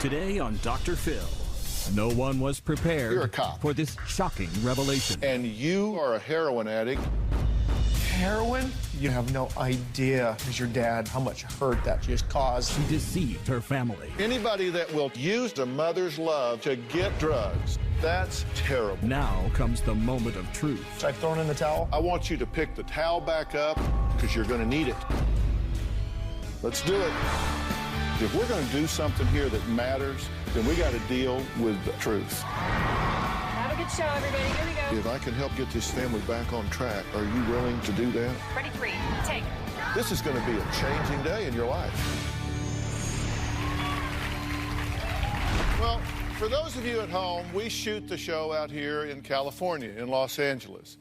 Today on Dr. Phil, no one was prepared You're a cop. for this shocking revelation. And you are a heroin addict. Heroin? You have no idea, as your dad, how much hurt that just caused. She deceived her family. Anybody that will use a mother's love to get drugs, that's terrible. Now comes the moment of truth. So I've thrown in the towel. I want you to pick the towel back up because you're going to need it. Let's do it. If we're going to do something here that matters, then we got to deal with the truth. Have a good show, everybody. Here we go. If I can help get this family back on track, are you willing to do that? Ready, three, take. This is going to be a changing day in your life. Well, for those of you at home, we shoot the show out here in California, in Los Angeles.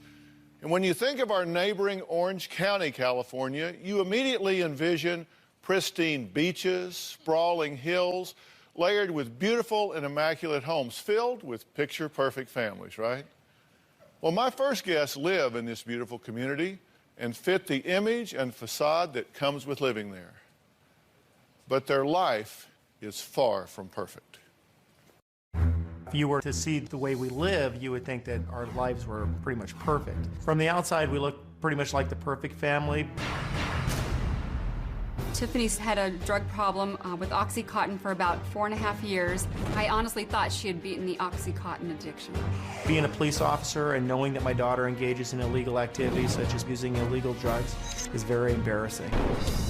And when you think of our neighboring Orange County, California, you immediately envision pristine beaches, sprawling hills, layered with beautiful and immaculate homes filled with picture-perfect families, right? Well, my first guests live in this beautiful community and fit the image and facade that comes with living there. But their life is far from perfect. If you were to see the way we live, you would think that our lives were pretty much perfect. From the outside, we look pretty much like the perfect family. Tiffany's had a drug problem with Oxycontin for about 4.5 years. I honestly thought she had beaten the Oxycontin addiction. Being a police officer and knowing that my daughter engages in illegal activities such as using illegal drugs is very embarrassing.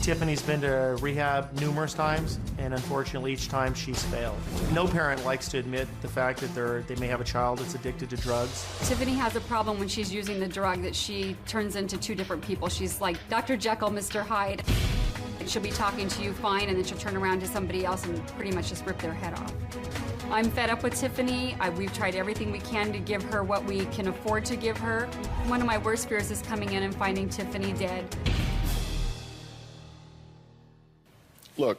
Tiffany's been to rehab numerous times, and unfortunately each time she's failed. No parent likes to admit the fact that they may have a child that's addicted to drugs. Tiffany has a problem when she's using the drug that she turns into two different people. She's like Dr. Jekyll, Mr. Hyde. She'll be talking to you fine, and then she'll turn around to somebody else and pretty much just rip their head off. I'm fed up with Tiffany. We've tried everything we can to give her what we can afford to give her. One of my worst fears is coming in and finding Tiffany dead. Look,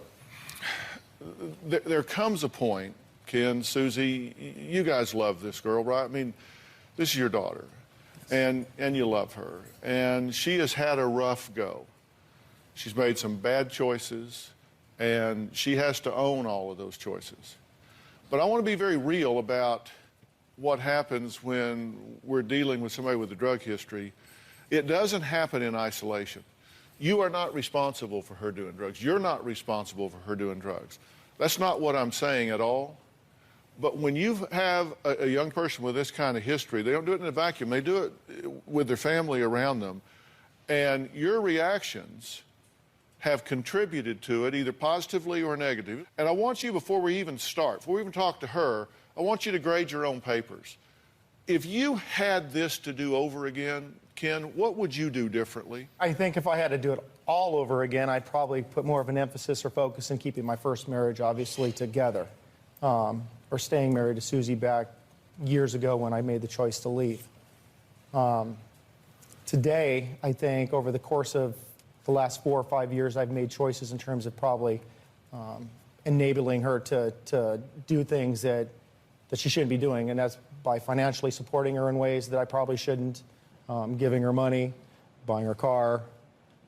there comes a point, Ken, Susie, you guys love this girl, right? I mean, this is your daughter, and you love her, and she has had a rough go. She's made some bad choices, and she has to own all of those choices. But I want to be very real about what happens when we're dealing with somebody with a drug history. It doesn't happen in isolation. You are not responsible for her doing drugs. You're not responsible for her doing drugs. That's not what I'm saying at all. But when you have a young person with this kind of history, they don't do it in a vacuum. They do it with their family around them. And your reactions have contributed to it, either positively or negatively. And I want you, before we even start, before we even talk to her, I want you to grade your own papers. If you had this to do over again, Ken, what would you do differently? I think if I had to do it all over again, I'd probably put more of an emphasis or focus in keeping my first marriage, obviously, together. Or staying married to Susie back years ago when I made the choice to leave. Today, I think over the course of the last 4 or 5 years, I've made choices in terms of probably enabling her to do things that she shouldn't be doing, and that's by financially supporting her in ways that I probably shouldn't, giving her money, buying her car,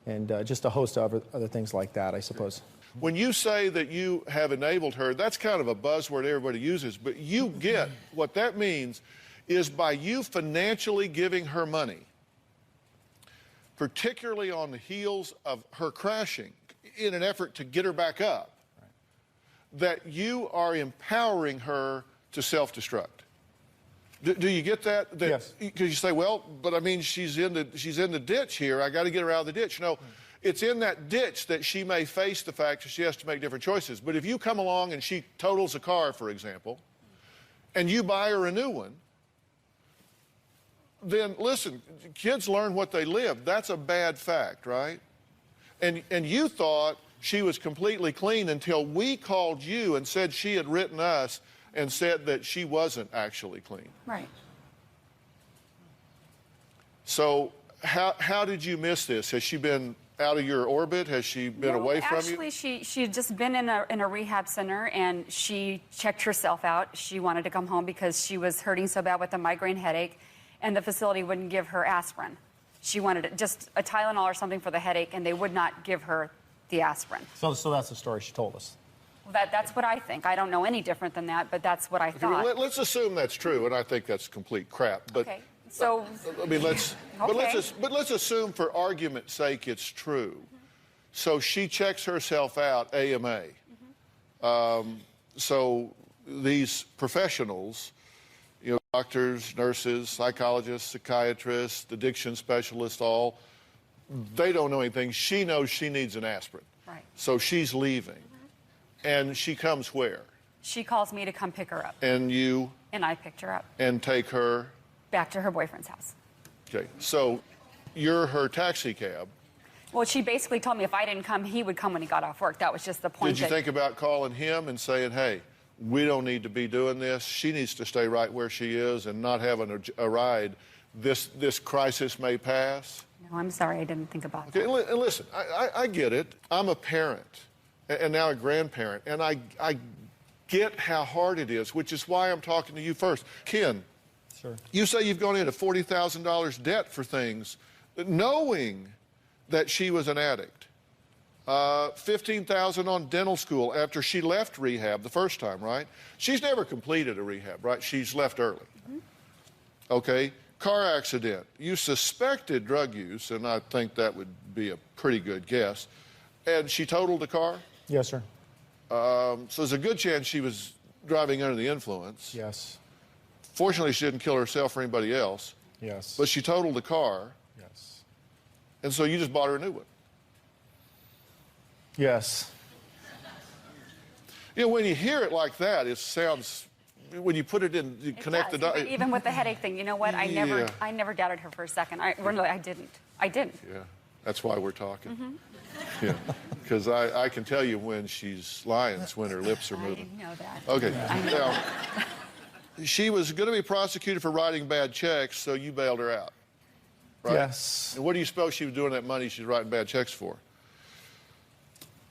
and just a host of other things like that, I suppose. When you say that you have enabled her, that's kind of a buzzword everybody uses, but you get what that means is by you financially giving her money, particularly on the heels of her crashing in an effort to get her back up, that you are empowering her to self-destruct. Do you get that? Yes. Because you say, well, but I mean, she's in the ditch here. I got to get her out of the ditch. No, it's in that ditch that she may face the fact that she has to make different choices. But if you come along and she totals a car, for example, and you buy her a new one, then listen, kids learn what they live. That's a bad fact, right? And you thought she was completely clean until we called you and said she had written us and said that she wasn't actually clean. Right. So how did you miss this? Has she been out of your orbit? Has she been away from you? Actually, she had just been in a rehab center, and she checked herself out. She wanted to come home because she was hurting so bad with a migraine headache, and the facility wouldn't give her aspirin. She wanted just a Tylenol or something for the headache, and they would not give her the aspirin. So that's the story she told us. That's what I think. I don't know any different than that, but that's what I thought. Well, let's assume that's true, and I think that's complete crap. But Okay, so... I mean, let's Okay. but let's assume for argument's sake it's true. So she checks herself out AMA. So these professionals, you know, doctors, nurses, psychologists, psychiatrists, addiction specialists, all, they don't know anything. She knows she needs an aspirin. Right. So she's leaving. And she comes where? She calls me to come pick her up. And you? And I picked her up. And take her? Back to her boyfriend's house. Okay, so you're her taxi cab. Well, she basically told me if I didn't come, he would come when he got off work. That was just the point. Did you think about calling him and saying, hey, we don't need to be doing this. She needs to stay right where she is and not having a ride. This crisis may pass? No, I'm sorry. I didn't think about Okay, that. and listen, I get it. I'm a parent and now a grandparent, and I get how hard it is, which is why I'm talking to you first. Ken, Sure. you say you've gone into $40,000 debt for things, knowing that she was an addict. $15,000 on dental school after she left rehab the first time, right? She's never completed a rehab, right? She's left early. Okay, car accident. You suspected drug use, and I think that would be a pretty good guess. And she totaled the car? Yes, sir. So there's a good chance she was driving under the influence. Yes. Fortunately, she didn't kill herself or anybody else, Yes. but she totaled the car, Yes. and so you just bought her a new one. Yes. You know, when you hear it like that, it sounds, when you put it in, you connect the dots. Even with the headache thing, you know what? I Yeah. never doubted her for a second. I didn't. Yeah, that's why we're talking. Yeah, because I can tell you when she's lying, it's when her lips are moving. I know that. Okay, I know now, she was going to be prosecuted for writing bad checks, so you bailed her out, right? Yes. And what do you suppose she was doing that money she's writing bad checks for?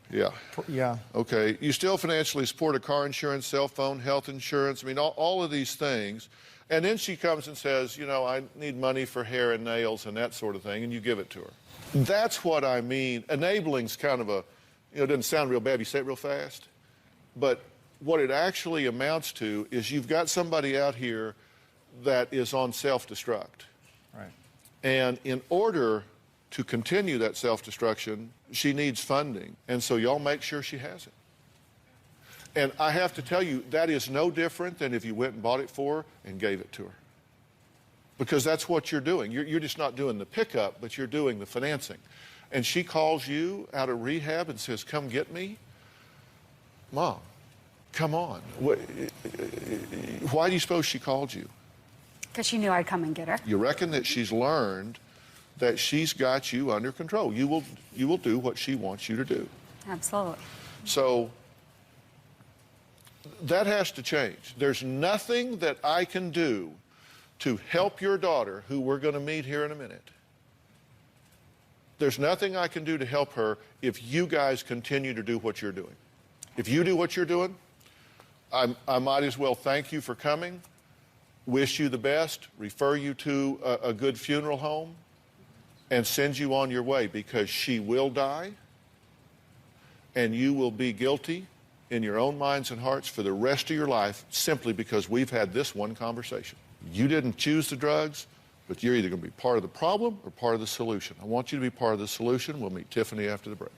Yeah. Yeah. Okay. You still financially support a car insurance, cell phone, health insurance. I mean, all of these things. And then she comes and says, you know, I need money for hair and nails and that sort of thing, and you give it to her. That's what I mean. Enabling's kind of a, you know, it doesn't sound real bad. You say it real fast. But what it actually amounts to is you've got somebody out here that is on self-destruct. Right. And in order to continue that self-destruction, she needs funding. And so y'all make sure she has it. And I have to tell you, that is no different than if you went and bought it for her and gave it to her. Because that's what you're doing. You're just not doing the pickup, but you're doing the financing. And she calls you out of rehab and says, come get me. Mom, come on. Why do you suppose she called you? Because she knew I'd come and get her. You reckon that she's learned that she's got you under control. You will do what she wants you to do. Absolutely. So that has to change. There's nothing that I can do to help your daughter, who we're going to meet here in a minute. There's nothing I can do to help her if you guys continue to do what you're doing. If you do what you're doing, I might as well thank you for coming, wish you the best, refer you to a good funeral home, and send you on your way, because she will die, and you will be guilty in your own minds and hearts for the rest of your life, simply because we've had this one conversation. You didn't choose the drugs, but you're either going to be part of the problem or part of the solution. I want you to be part of the solution. We'll meet Tiffany after the break.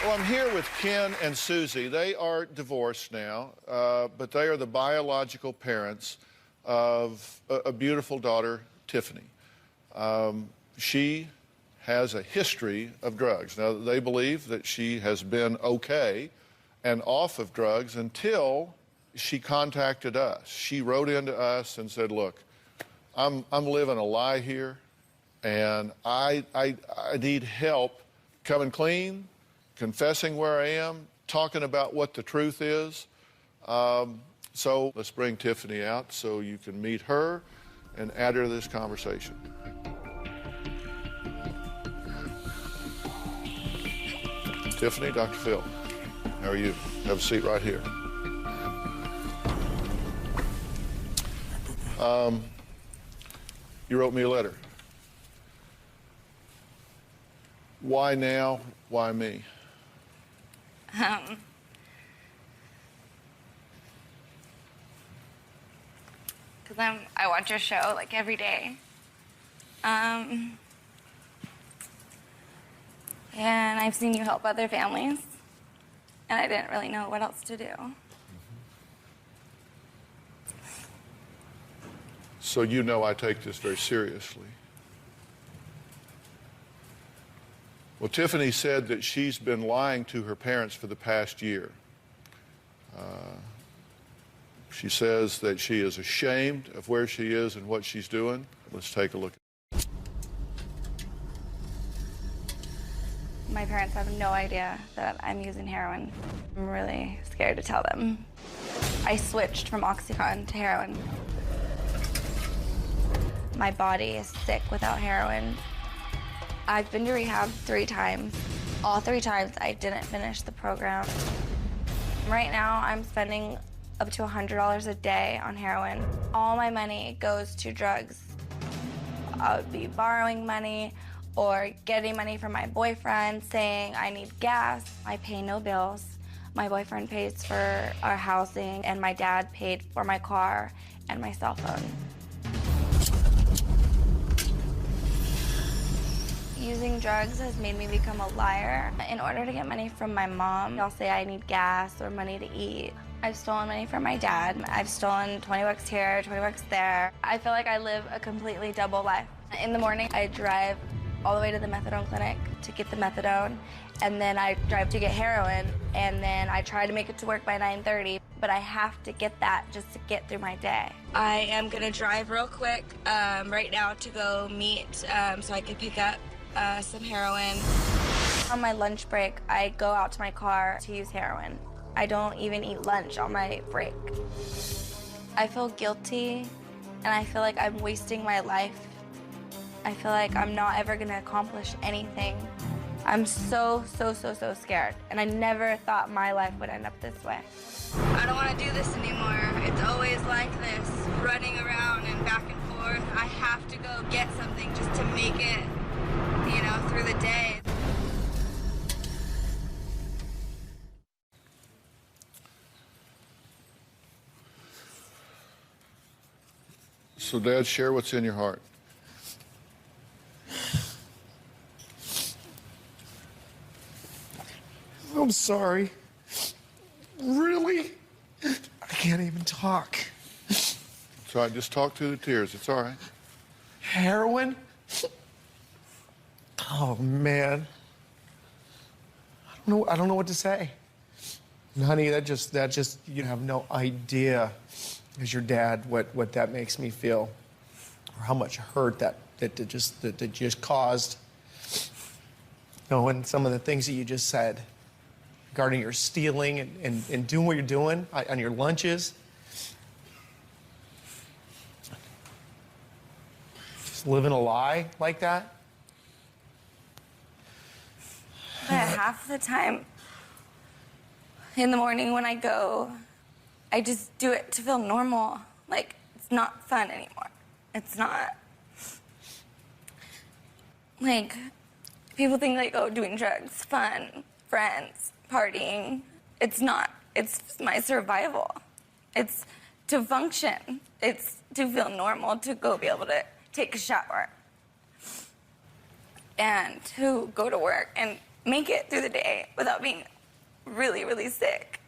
Well, I'm here with Ken and Susie. They are divorced now, but they are the biological parents of a beautiful daughter, Tiffany. She has a history of drugs. Now, they believe that she has been okay and off of drugs until she contacted us. She wrote into us and said, look, I'm living a lie here, and I need help coming clean, confessing where I am, talking about what the truth is. So let's bring Tiffany out so you can meet her and add her to this conversation. Tiffany, Dr. Phil, how are you? Have a seat right here. You wrote me a letter. Why now? Why me? Because I watch your show like every day. And I've seen you help other families, and I didn't really know what else to do. So you know I take this very seriously. Well, Tiffany said that she's been lying to her parents for the past year. She says that she is ashamed of where she is and what she's doing. Let's take a look. My parents have no idea that I'm using heroin. I'm really scared to tell them. I switched from Oxycontin to heroin. My body is sick without heroin. I've been to rehab 3 times. All 3 times I didn't finish the program. Right now I'm spending up to $100 a day on heroin. All my money goes to drugs. I would be borrowing money or getting money from my boyfriend saying I need gas. I pay no bills. My boyfriend pays for our housing, and my dad paid for my car and my cell phone. Using drugs has made me become a liar. In order to get money from my mom, I'll say I need gas or money to eat. I've stolen money from my dad. I've stolen 20 bucks here, 20 bucks there. I feel like I live a completely double life. In the morning, I drive all the way to the methadone clinic to get the methadone, and then I drive to get heroin, and then I try to make it to work by 9:30, but I have to get that just to get through my day. I am gonna drive real quick right now to go meet so I can pick up some heroin. On my lunch break, I go out to my car to use heroin. I don't even eat lunch on my break. I feel guilty, and I feel like I'm wasting my life. I feel like I'm not ever gonna accomplish anything. I'm so scared, and I never thought my life would end up this way. I don't wanna do this anymore. It's always like this, running around and back and forth. I have to go get something just to make it, you know, through the day. So, Dad, share what's in your heart. I'm sorry. Really? I can't even talk. It's all right. Just talk through the tears. It's all right. Heroin? Oh, man. I don't know what to say. Honey, that just, you have no idea as your dad what that makes me feel, or how much hurt that just caused. You know, and some of the things that you just said regarding your stealing and doing what you're doing on your lunches. Just living a lie like that. But half the time in the morning when I go, I just do it to feel normal. Like, it's not fun anymore. It's not. Like, people think like, oh, doing drugs, fun, friends, partying. It's not. It's my survival. It's to function. It's to feel normal, to go be able to take a shower and to go to work and make it through the day without being really, really sick.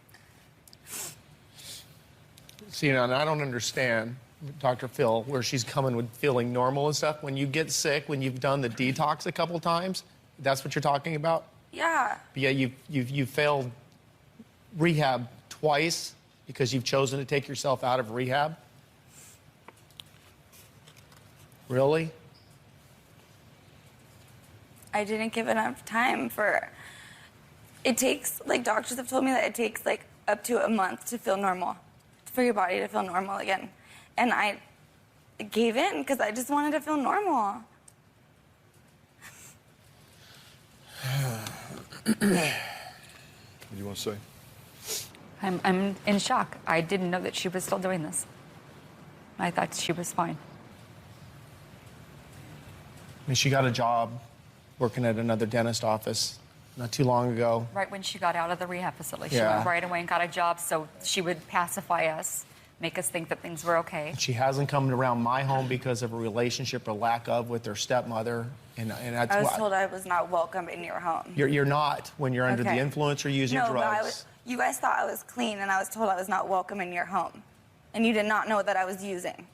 See, and I don't understand, Dr. Phil, where she's coming with feeling normal and stuff. When you get sick, when you've done the detox a couple times, that's what you're talking about? Yeah. But yeah, you've failed rehab twice because you've chosen to take yourself out of rehab? Really? I didn't give enough time for... It takes, like, doctors have told me that it takes, like, up to a month to feel normal, for your body to feel normal again. And I gave in because I just wanted to feel normal. What do you want to say? I'm in shock. I didn't know that she was still doing this. I thought she was fine. I mean, she got a job working at another dentist office not too long ago. Right when she got out of the rehab facility, she Yeah. went right away and got a job so she would pacify us, make us think that things were okay. She hasn't come around my home because of a relationship or lack of with her stepmother, and that's I was why told I was not welcome in your home. you're not when you're under the Okay. influence or using No, drugs. but you guys thought I was clean, and I was told I was not welcome in your home. And you did not know that I was using.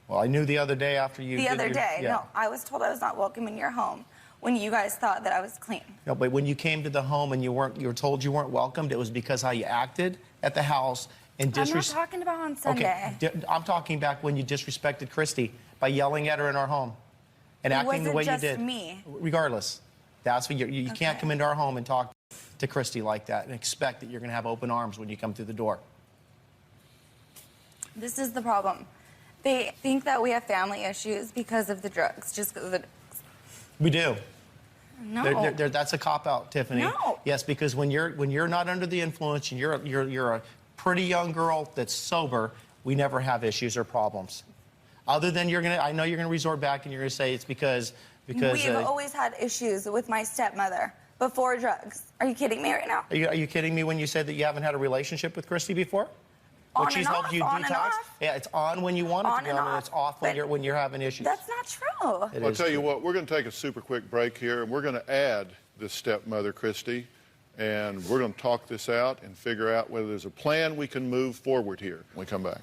Well, I knew the other day after you The did other your- day, yeah. no, I was told I was not welcome in your home when you guys thought that I was clean. No, but when you came to the home and you were told you weren't welcomed, it was because how you acted at the house and I'm not talking about on Sunday. Okay, I'm talking back when you disrespected Christy by yelling at her in our home and It acting the wasn't way just you did. me. Regardless, that's what you can't Okay. come into our home and talk to Christy like that and expect that you're going to have open arms when you come through the door. This is the problem. They think that we have family issues because of the drugs, just because of the drugs. We do. No. That's a cop-out, Tiffany. No. Yes, because when you're not under the influence and you're a pretty young girl that's sober, we never have issues or problems. Other than I know you're gonna resort back and you're gonna say it's because We've always had issues with my stepmother before drugs. Are you kidding me right now? Are you kidding me when you said that you haven't had a relationship with Christy before? On When she's and helped off, you on and detox? off. Yeah, it's on when you want it On to be and on, and off, it's off but when you're having issues. That's not true. It I'll is tell you true. what, we're going to take a super quick break here, and we're going to add this stepmother, Christy, and we're going to talk this out and figure out whether there's a plan we can move forward here when we come back.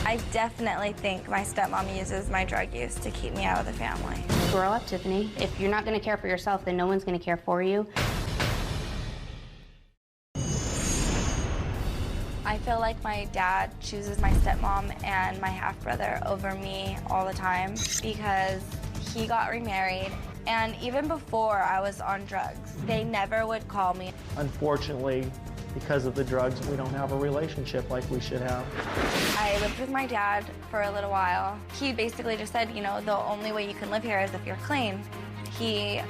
I definitely think my stepmom uses my drug use to keep me out of the family. Grow up, Tiffany. If you're not going to care for yourself, then no one's going to care for you. I feel like my dad chooses my stepmom and my half-brother over me all the time because he got remarried, and even before I was on drugs, they never would call me. Unfortunately, because of the drugs, we don't have a relationship like we should have. I lived with my dad for a little while. He basically just said, you know, the only way you can live here is if you're clean. He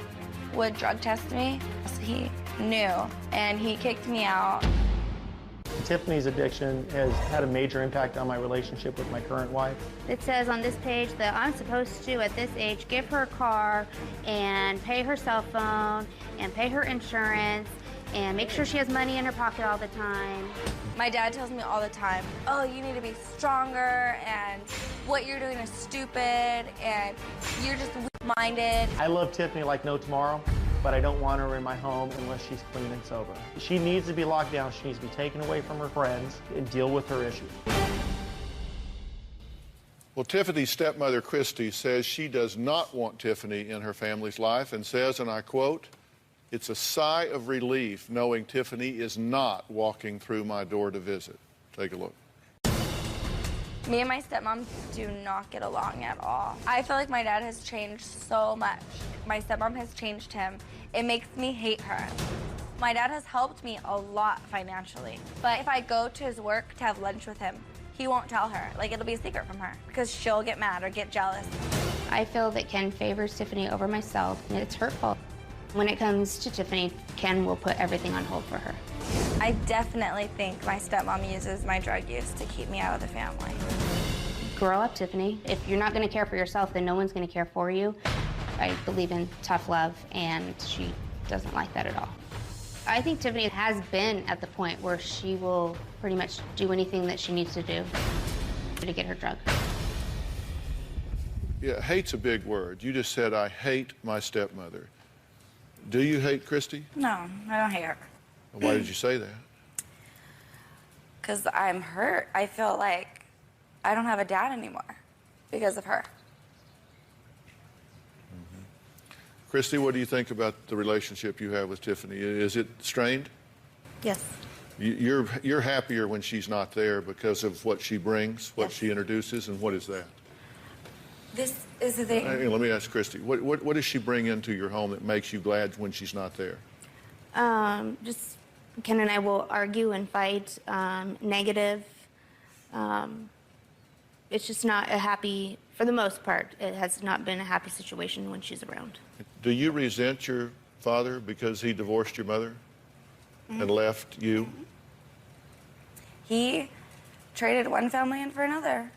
would drug test me, so he knew, and he kicked me out. Tiffany's addiction has had a major impact on my relationship with my current wife. It says on this page that I'm supposed to, at this age, give her a car and pay her cell phone and pay her insurance and make sure she has money in her pocket all the time. My dad tells me all the time, oh, you need to be stronger, and what you're doing is stupid, and you're just weak-minded. I love Tiffany like no tomorrow, but I don't want her in my home unless she's clean and sober. She needs to be locked down. She needs to be taken away from her friends and deal with her issues. Well, Tiffany's stepmother, Christy, says she does not want Tiffany in her family's life and says, and I quote, "It's a sigh of relief knowing Tiffany is not walking through my door to visit." Take a look. Me and my stepmom do not get along at all. I feel like my dad has changed so much. My stepmom has changed him. It makes me hate her. My dad has helped me a lot financially, but if I go to his work to have lunch with him, he won't tell her. Like, it'll be a secret from her because she'll get mad or get jealous. I feel that Ken favors Tiffany over myself, and it's hurtful. When it comes to Tiffany, Ken will put everything on hold for her. I definitely think my stepmom uses my drug use to keep me out of the family. Grow up, Tiffany. If you're not going to care for yourself, then no one's going to care for you. I believe in tough love, and she doesn't like that at all. I think Tiffany has been at the point where she will pretty much do anything that she needs to do to get her drug. Yeah, hate's a big word. You just said, I hate my stepmother. Do you hate Christy? No, I don't hate her. Why did you say that? Because I'm hurt. I feel like I don't have a dad anymore because of her. Christy, what do you think about the relationship you have with Tiffany? Is it strained? Yes. You're happier when she's not there because of what she brings, what Yes. she introduces, and what is that? This is the thing. Hey, let me ask Christy, what does she bring into your home that makes you glad when she's not there? Just Ken and I will argue and fight, negative. It's just not a happy, for the most part, it has not been a happy situation when she's around. Do you resent your father because he divorced your mother and left you? He traded one family in for another.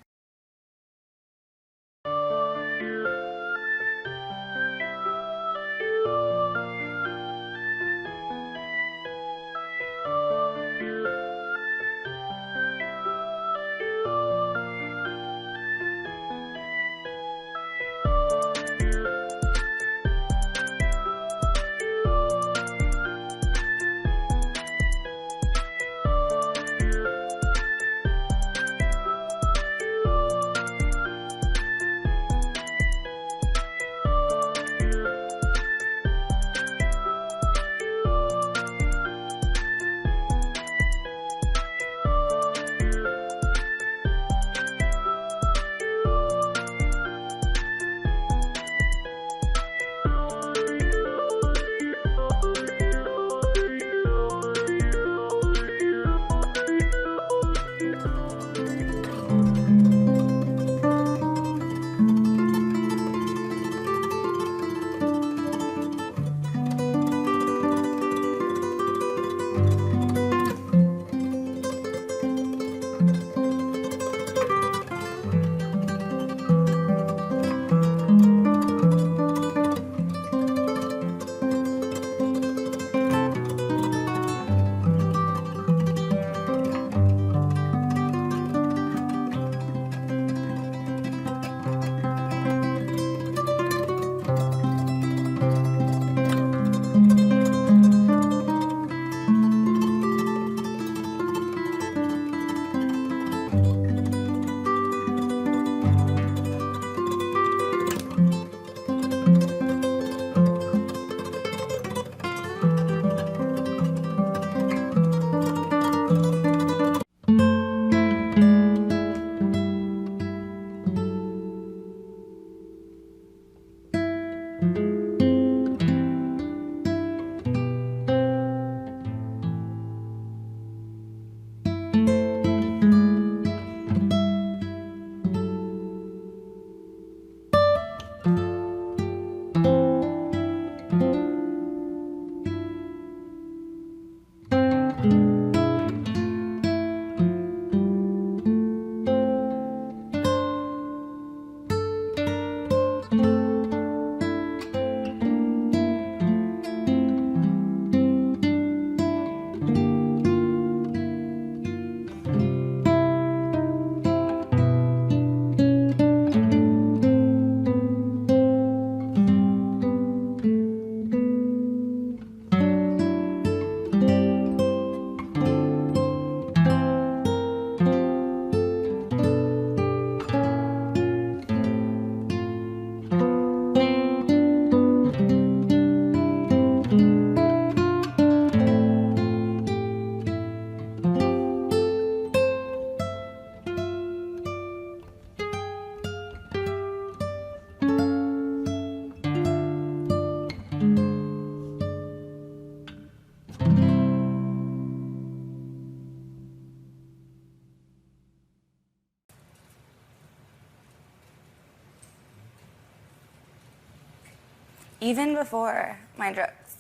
Even before my drugs,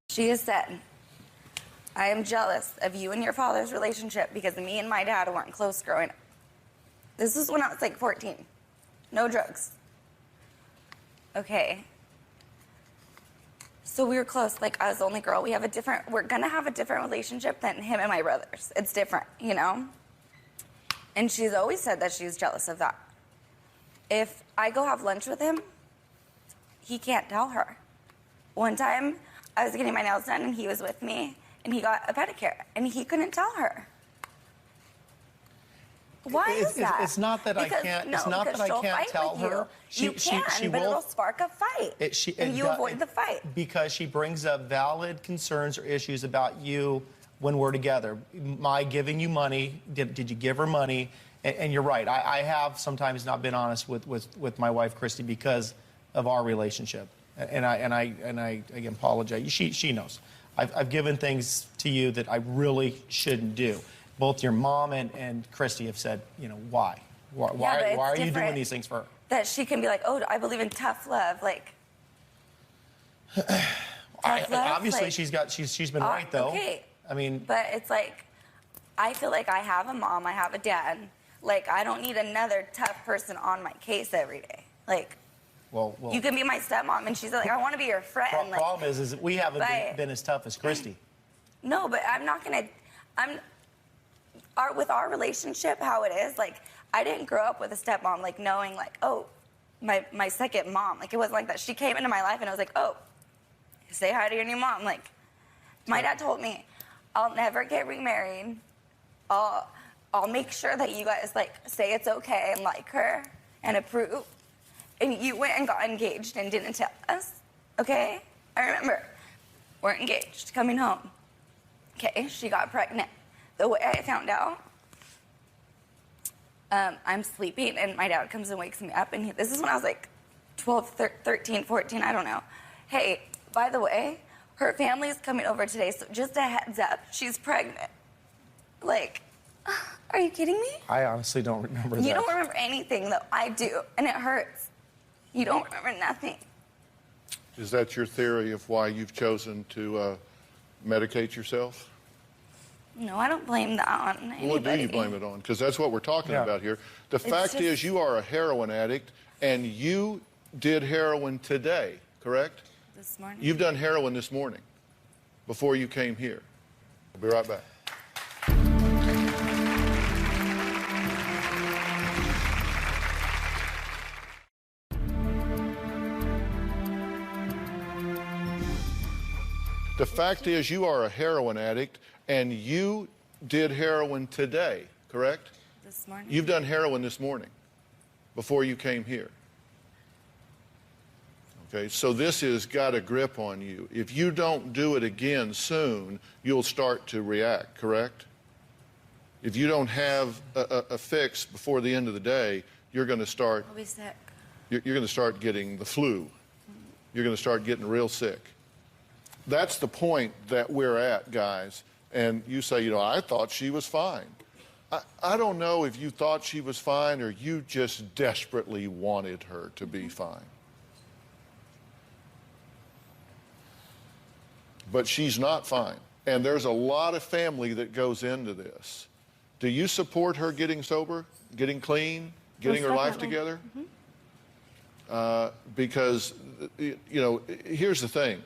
she has said, I am jealous of you and your father's relationship because me and my dad weren't close growing up. This was when I was like 14. No drugs. Okay. So we were close. Like, I was the only girl. We're gonna have a different relationship than him and my brothers. It's different, you know? And she's always said that she's jealous of that. If I go have lunch with him, he can't tell her. One time, I was getting my nails done and he was with me and he got a pedicure and he couldn't tell her. Why is that? It's not that I can't. It's not that I can't tell her. You can, but it'll spark a fight, and you avoid the fight because she brings up valid concerns or issues about you when we're together. My giving you money. Did you give her money? And you're right. I have sometimes not been honest with my wife Christy because of our relationship. And I again apologize. She knows. I've given things to you that I really shouldn't do. Both your mom and Christy have said, you know, why? Why are you doing these things for her? That she can be like, oh, I believe in tough love. Like, Obviously, like, she's been right though. Okay. I mean, but it's like, I feel like I have a mom, I have a dad. Like, I don't need another tough person on my case every day. Like, well, you can be my stepmom, and she's like, I want to be your friend. Like, problem is we haven't been as tough as Christy. No, but I'm not gonna. With our relationship, how it is, like, I didn't grow up with a stepmom, like, knowing, like, oh, my second mom. Like, it wasn't like that. She came into my life, and I was like, oh, say hi to your new mom. Like, my dad told me, I'll never get remarried. I'll make sure that you guys, like, say it's okay and like her and approve. And you went and got engaged and didn't tell us, okay? I remember, we're engaged, coming home. Okay, she got pregnant. The way I found out, I'm sleeping, and my dad comes and wakes me up, and this is when I was like 12, 13, 14, I don't know. Hey, by the way, her family's coming over today, so just a heads up, she's pregnant. Like, are you kidding me? I honestly don't remember that. You don't remember anything, though. I do, and it hurts. You don't remember nothing. Is that your theory of why you've chosen to medicate yourself? No, I don't blame that on anybody. What do you blame it on? Because that's what we're talking about here. The fact is, you are a heroin addict, and you did heroin today, correct? This morning. You've done heroin this morning, before you came here. We'll be right back. The fact is, you are a heroin addict, and you did heroin today, correct? This morning. You've done heroin this morning, before you came here. Okay, so this has got a grip on you. If you don't do it again soon, you'll start to react, correct? If you don't have a fix before the end of the day, you're going to start... I'll be sick. You're going to start getting the flu. You're going to start getting real sick. That's the point that we're at, guys. And you say, you know, I thought she was fine. I don't know if you thought she was fine or you just desperately wanted her to be fine. But she's not fine. And there's a lot of family that goes into this. Do you support her getting sober, getting clean, getting her life together? Because, you know, here's the thing.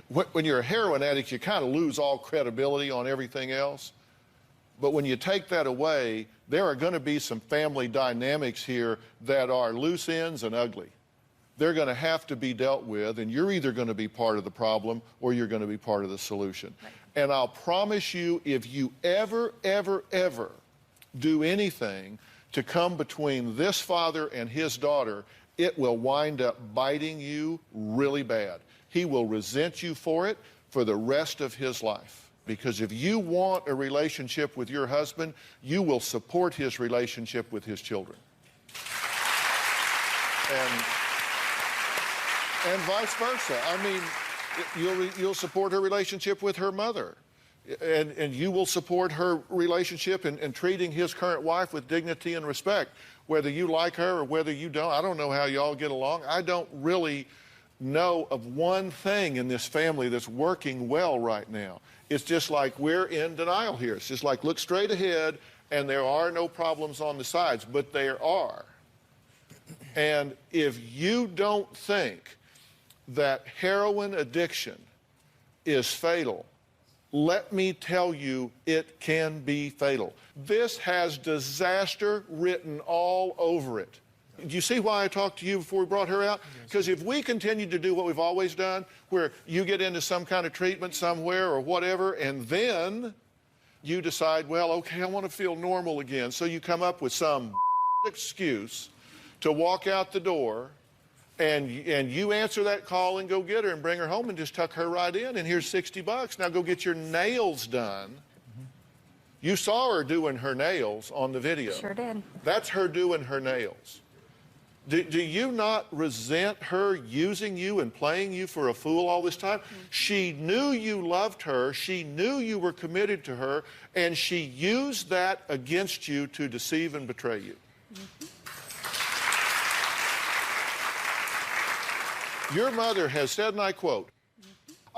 When you're a heroin addict, you kind of lose all credibility on everything else. But when you take that away, there are going to be some family dynamics here that are loose ends and ugly. They're going to have to be dealt with, and you're either going to be part of the problem or you're going to be part of the solution. Right. And I'll promise you, if you ever do anything to come between this father and his daughter, it will wind up biting you really bad. He will resent you for it for the rest of his life. Because if you want a relationship with your husband, you will support his relationship with his children. And vice versa. I mean, you'll support her relationship with her mother. And you will support her relationship in treating his current wife with dignity and respect. Whether you like her or whether you don't, I don't know how y'all get along. I don't really know of one thing in this family that's working well right now. It's just like we're in denial here. It's just like look straight ahead and there are no problems on the sides, but there are. And if you don't think that heroin addiction is fatal, let me tell you, it can be fatal. This has disaster written all over it. Do you see why I talked to you before we brought her out? Because if we continue to do what we've always done, where you get into some kind of treatment somewhere or whatever, and then you decide, well, okay, I want to feel normal again. So you come up with some excuse to walk out the door, and you answer that call and go get her and bring her home and just tuck her right in, and here's $60. Now go get your nails done. You saw her doing her nails on the video. Sure did. That's her doing her nails. Do you not resent her using you and playing you for a fool all this time? Mm-hmm. She knew you loved her. She knew you were committed to her, and she used that against you to deceive and betray you. Mm-hmm. Your mother has said, and I quote,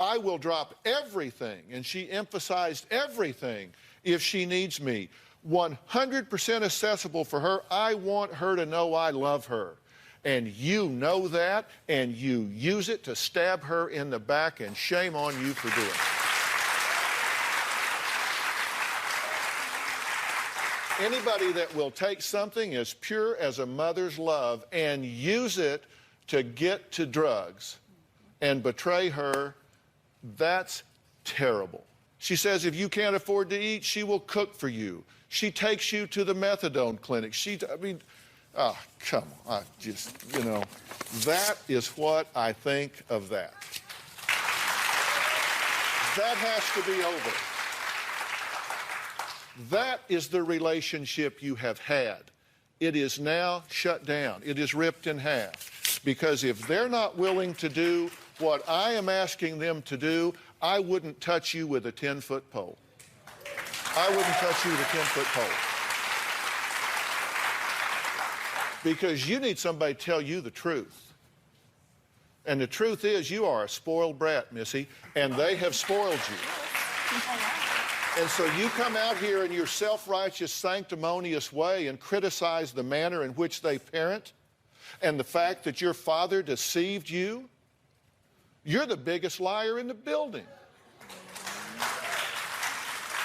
I will drop everything, and she emphasized everything, if she needs me. 100% accessible for her. I want her to know I love her. And you know that, and you use it to stab her in the back, and shame on you for doing it. Anybody that will take something as pure as a mother's love and use it to get to drugs and betray her, that's terrible. She says if you can't afford to eat, she will cook for you. She takes you to the methadone clinic. Oh, come on, that is what I think of that. That has to be over. That is the relationship you have had. It is now shut down. It is ripped in half. Because if they're not willing to do what I am asking them to do, I wouldn't touch you with a 10-foot pole. I wouldn't touch you with a 10-foot pole. Because you need somebody to tell you the truth. And the truth is you are a spoiled brat, Missy, and they have spoiled you. And so you come out here in your self-righteous, sanctimonious way and criticize the manner in which they parent and the fact that your father deceived you. You're the biggest liar in the building.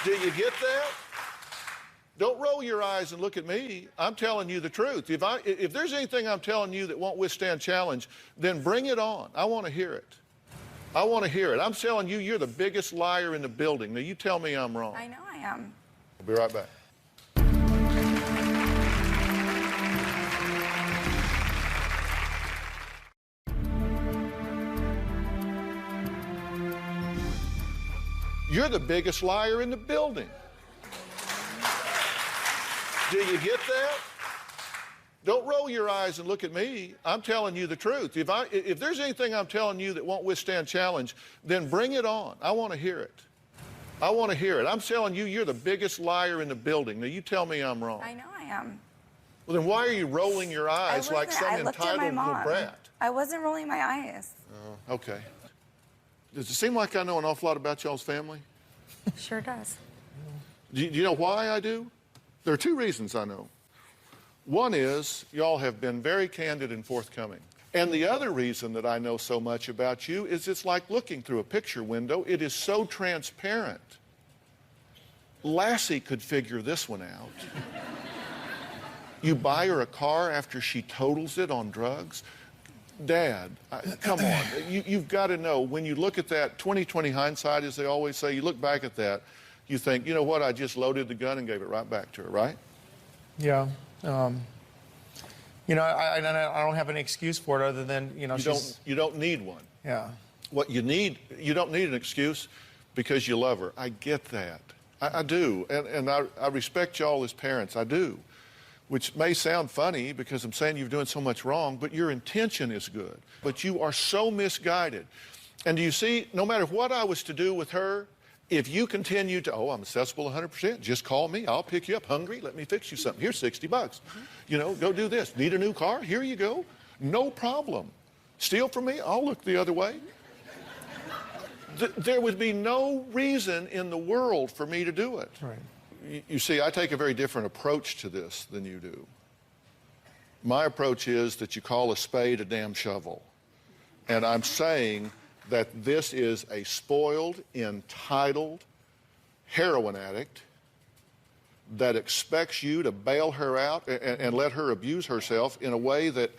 Do you get that? Don't roll your eyes and look at me. I'm telling you the truth. If there's anything I'm telling you that won't withstand challenge, then bring it on. I want to hear it. I want to hear it. I'm telling you, you're the biggest liar in the building. Now, you tell me I'm wrong. I know I am. I'll be right back. You're the biggest liar in the building. Do you get that? Don't roll your eyes and look at me. I'm telling you the truth. If there's anything I'm telling you that won't withstand challenge, then bring it on. I want to hear it. I want to hear it. I'm telling you, you're the biggest liar in the building. Now, you tell me I'm wrong. I know I am. Well, then why are you rolling your eyes like some entitled little brat? I wasn't rolling my eyes. Okay. Does it seem like I know an awful lot about y'all's family? Sure does. Do you know why I do? There are two reasons I know. One is y'all have been very candid and forthcoming. And the other reason that I know so much about you is it's like looking through a picture window. It is so transparent. Lassie could figure this one out. You buy her a car after she totals it on drugs. Dad, come on. You've got to know, when you look at that, 20/20 hindsight, as they always say, you look back at that, you think, you know what, I just loaded the gun and gave it right back to her, right? Yeah. I don't have any excuse for it other than, you don't need one. Yeah. What you don't need an excuse because you love her. I get that. I do. And I respect y'all as parents. I do. Which may sound funny because I'm saying you're doing so much wrong, but your intention is good. But you are so misguided. And do you see, no matter what I was to do with her, if you continue to, I'm accessible 100%, just call me. I'll pick you up. Hungry? Let me fix you something. Here's $60. Go do this. Need a new car? Here you go. No problem. Steal from me? I'll look the other way. There would be no reason in the world for me to do it. Right. You see, I take a very different approach to this than you do. My approach is that you call a spade a damn shovel. And I'm saying that this is a spoiled, entitled heroin addict that expects you to bail her out and let her abuse herself in a way that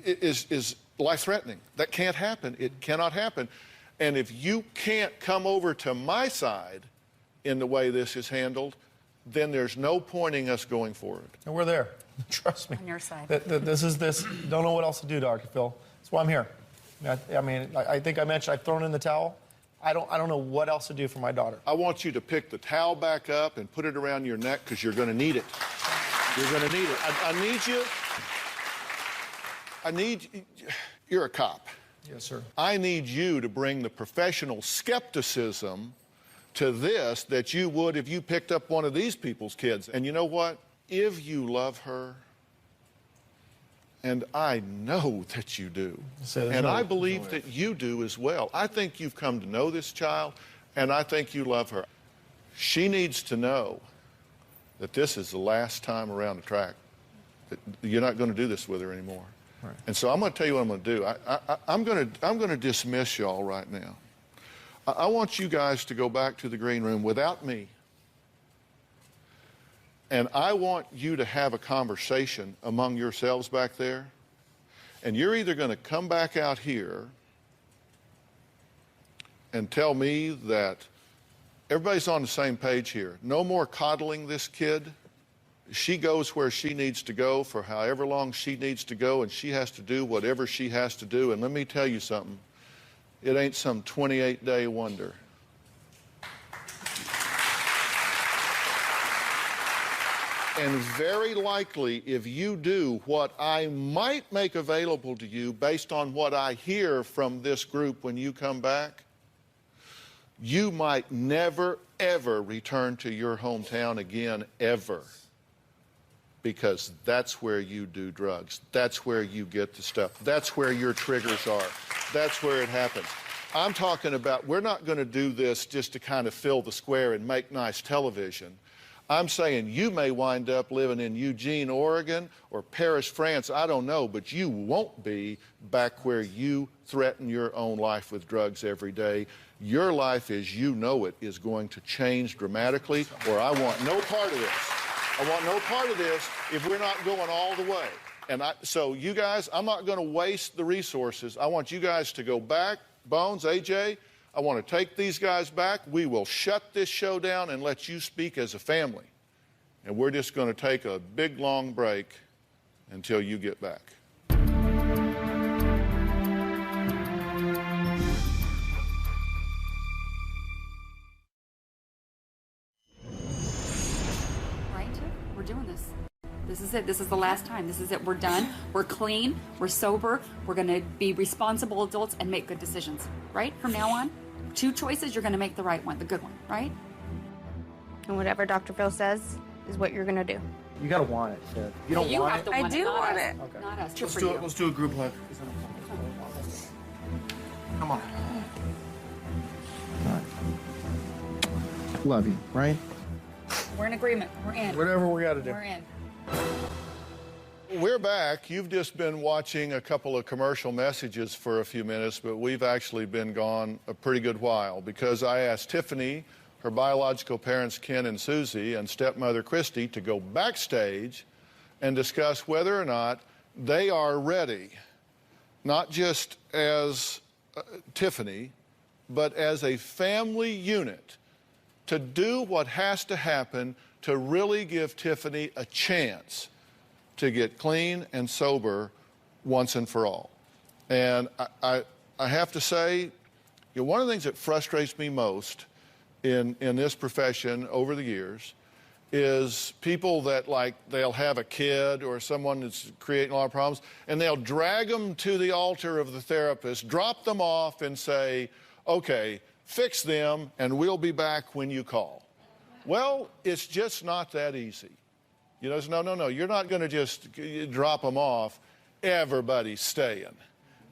is life-threatening. That can't happen. It cannot happen. And if you can't come over to my side in the way this is handled, then there's no pointing us going forward. And we're there. Trust me. On your side. This. Don't know what else to do, Dr. Phil. That's why I'm here. I mean, I think I mentioned I've thrown in the towel. I don't know what else to do for my daughter. I want you to pick the towel back up and put it around your neck because you're going to need it. You're going to need it. You're a cop. Yes, sir. I need you to bring the professional skepticism to this that you would if you picked up one of these people's kids. And you know what? If you love her, And I know that you do. And I believe that you do as well. I think you've come to know this child, and I think you love her. She needs to know that this is the last time around the track, that you're not going to do this with her anymore. Right. And so I'm going to tell you what I'm going to do. I'm going to dismiss y'all right now. I want you guys to go back to the green room without me. And I want you to have a conversation among yourselves back there. And you're either going to come back out here and tell me that everybody's on the same page here. No more coddling this kid. She goes where she needs to go for however long she needs to go, and she has to do whatever she has to do. And let me tell you something. It ain't some 28-day wonder. And very likely, if you do what I might make available to you based on what I hear from this group when you come back, you might never, ever return to your hometown again, ever. Because that's where you do drugs. That's where you get the stuff. That's where your triggers are. That's where it happens. I'm talking about, we're not going to do this just to kind of fill the square and make nice television. I'm saying you may wind up living in Eugene, Oregon, or Paris, France, I don't know, but you won't be back where you threaten your own life with drugs every day. Your life as you know it is going to change dramatically, or I want no part of this. I want no part of this if we're not going all the way. And so you guys, I'm not going to waste the resources. I want you guys to go back. Bones, AJ, I want to take these guys back. We will shut this show down and let you speak as a family. And we're just going to take a big, long break until you get back. We're doing this. This is it. This is the last time. This is it. We're done. We're clean. We're sober. We're going to be responsible adults and make good decisions. Right? From now on, 2 choices, you're going to make the right one, the good one. Right? And whatever Dr. Phil says is what you're going to do. You got to want it, Sid. You don't want it? I do want it. Okay. Not us. Let's do it. Let's do a group hug. Come on. Love you, right? We're in agreement. We're in. Whatever we got to do. We're in. We're back. You've just been watching a couple of commercial messages for a few minutes, but we've actually been gone a pretty good while because I asked Tiffany, her biological parents Ken and Susie, and stepmother Christy to go backstage and discuss whether or not they are ready, not just as Tiffany, but as a family unit to do what has to happen to really give Tiffany a chance to get clean and sober once and for all. And I have to say, you know, one of the things that frustrates me most in this profession over the years is people that, like, they'll have a kid or someone that's creating a lot of problems, and they'll drag them to the altar of the therapist, drop them off, and say, okay, fix them, and we'll be back when you call. Well, it's just not that easy. You know, no, you're not going to just drop them off. Everybody's staying.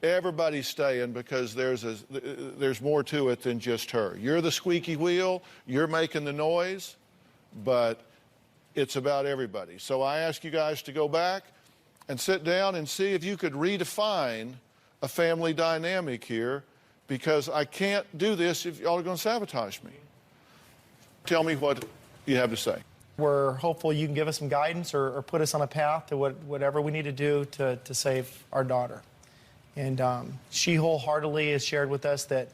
Everybody's staying because there's more to it than just her. You're the squeaky wheel, you're making the noise, but it's about everybody. So I ask you guys to go back and sit down and see if you could redefine a family dynamic here, because I can't do this if y'all are going to sabotage me. Tell me what you have to say. We're hopeful you can give us some guidance or put us on a path to whatever we need to do to save our daughter. And she wholeheartedly has shared with us that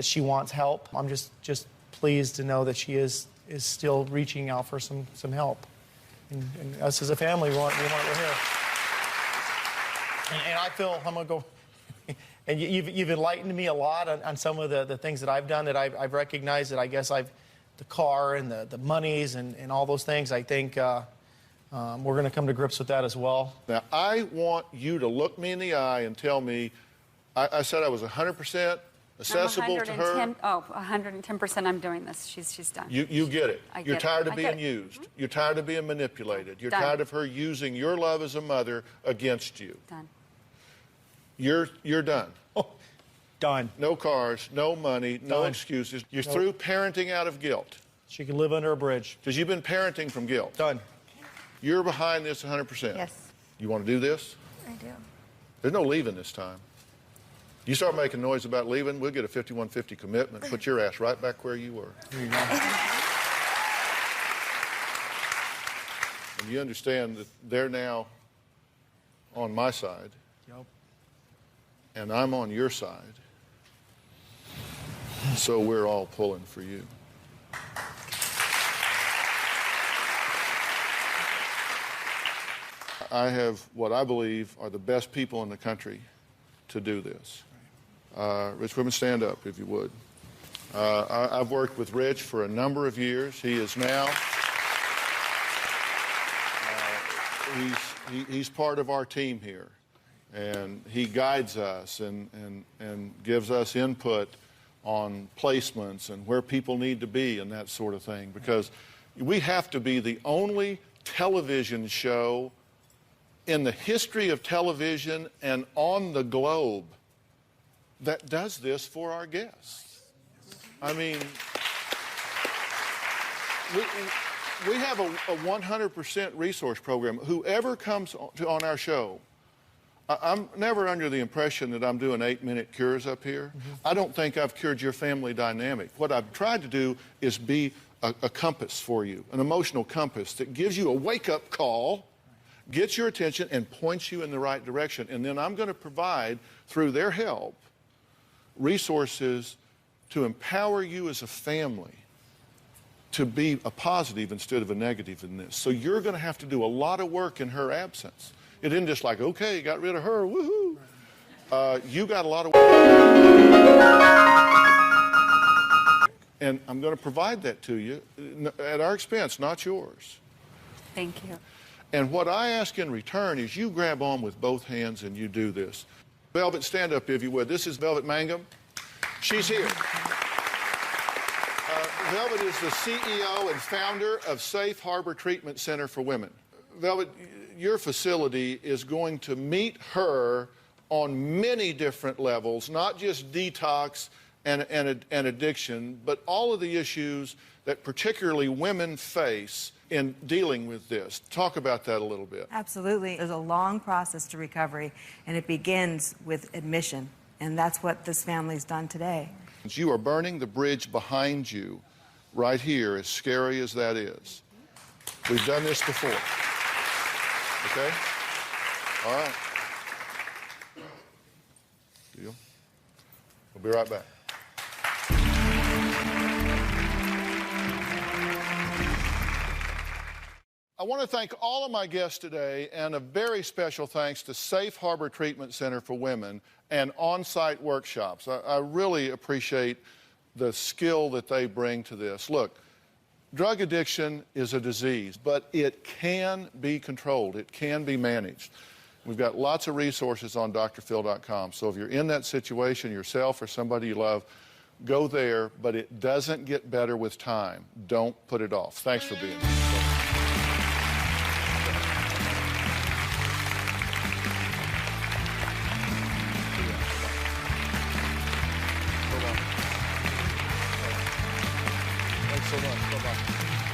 she wants help. I'm just pleased to know that she is still reaching out for some help. And us as a family, we want her here. And I feel, I'm going to go, and you've enlightened me a lot on some of the things that I've done, that I've recognized that I guess the car and the monies and all those things, I think we're going to come to grips with that as well. Now, I want you to look me in the eye and tell me, I said I was 100% accessible to her. Oh, 110% I'm doing this. She's done. You get it. You're tired of being used. used. You're tired of being manipulated. You're Done. tired of her using your love as a mother against you. Done. You're done. Done. No cars, no money, no excuses. You're through parenting out of guilt. She can live under a bridge. Because you've been parenting from guilt. Done. You're behind this 100%. Yes, You want to do this? I do. There's no leaving this time. You start making noise about leaving, we'll get a 5150 commitment, put your ass right back where you were. There you go. And you understand that they're now on my side, Yep. and I'm on your side. So we're all pulling for you. I have what I believe are the best people in the country to do this. Rich Whitman, stand up if you would. I've worked with Rich for a number of years. He is now, he's part of our team here. And he guides us and gives us input on placements and where people need to be and that sort of thing. Because we have to be the only television show in the history of television and on the globe that does this for our guests. I mean, we have a 100% resource program. Whoever comes on our show, I'm never under the impression that I'm doing 8-minute cures up here. I don't think I've cured your family dynamic. What I've tried to do is be a compass for you, an emotional compass that gives you a wake-up call, gets your attention, and points you in the right direction. And then I'm going to provide, through their help, resources to empower you as a family to be a positive instead of a negative in this. So you're going to have to do a lot of work in her absence. It isn't just like, okay, got rid of her, woohoo. You got a lot of work. And I'm going to provide that to you at our expense, not yours. Thank you. And what I ask in return is you grab on with both hands and you do this. Velvet, stand up if you would. This is Velvet Mangum. She's here. Velvet is the CEO and founder of Safe Harbor Treatment Center for Women. Velvet, your facility is going to meet her on many different levels, not just detox and addiction, but all of the issues that particularly women face in dealing with this. Talk about that a little bit. Absolutely. There's a long process to recovery, and it begins with admission, and that's what this family's done today. You are burning the bridge behind you right here, as scary as that is. We've done this before. Okay? All right. Deal? We'll be right back. I want to thank all of my guests today, and a very special thanks to Safe Harbor Treatment Center for Women and on-site workshops. I really appreciate the skill that they bring to this. Look, drug addiction is a disease, but it can be controlled. It can be managed. We've got lots of resources on drphil.com. So if you're in that situation yourself or somebody you love, go there, but it doesn't get better with time. Don't put it off. Thanks for being here. Thanks so much. Bye-bye.